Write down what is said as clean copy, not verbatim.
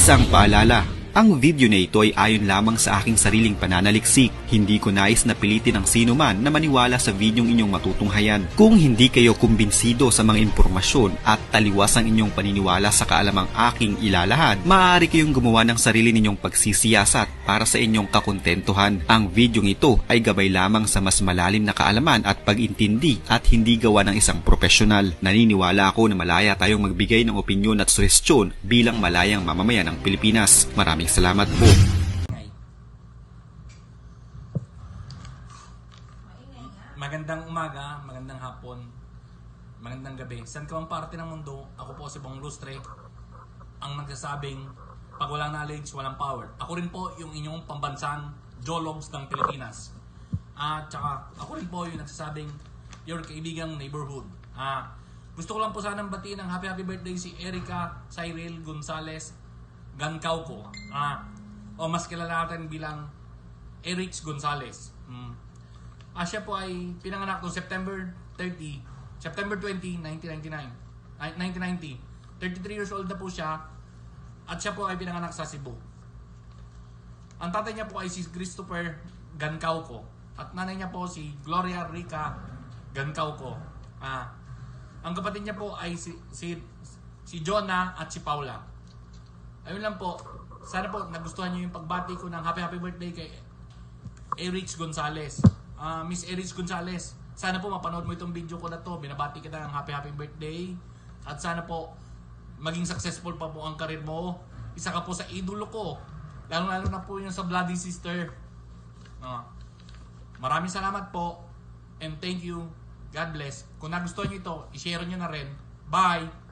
Isang paalala, ang video na ito ay ayon lamang sa aking sariling pananaliksik. Hindi ko nais na pilitin ang sino man na maniwala sa videong inyong matutunghayan. Kung hindi kayo kumbinsido sa mga impormasyon at taliwas ang inyong paniniwala sa kaalamang aking ilalahad, maaari kayong gumawa ng sarili ninyong pagsisiyasat para sa inyong kakontentuhan. Ang videong ito ay gabay lamang sa mas malalim na kaalaman at pag-intindi at hindi gawa ng isang profesional. Naniniwala ako na malaya tayong magbigay ng opinyon at suhestyon bilang malayang mamamayan ng Pilipinas. Maraming salamat po. Magandang umaga, magandang hapon, magandang gabi. Saan ka mang parte ng mundo, ako po si Bong Lustre, ang nagsasabing pag walang knowledge, walang power. Ako rin po yung inyong pambansang Jologs ng Pilipinas. At saka ako rin po yung nagsasabing your kaibigang neighborhood. Gusto ko lang po sanang batiin ng happy birthday si Erica Cyril Gonzalez Gancauco. O mas kilala natin bilang Erich Gonzalez. Siya po ay pinanganak noong September 20, 1999. 1990. 33 years old na po siya. At siya po ay pinanganak sa Cebu. Ang tatay niya po ay si Christopher Gancauco. At nanay niya po si Gloria Rica Gancauco. Ang kapatid niya po ay si Jonah at si Paula. Ayun lang po. Sana po nagustuhan niyo yung pagbati ko ng happy birthday kay Erich Gonzalez. Miss Erich Gonzalez, sana po mapanood mo itong video ko na to. Binabati kita ng happy birthday. At sana po maging successful pa po ang karir mo. Isa ka po sa idolo ko. Lalo na po yung sa Bloody Sister. Maraming salamat po. And thank you. God bless. Kung nagustuhan niyo ito, i-share niyo na rin. Bye!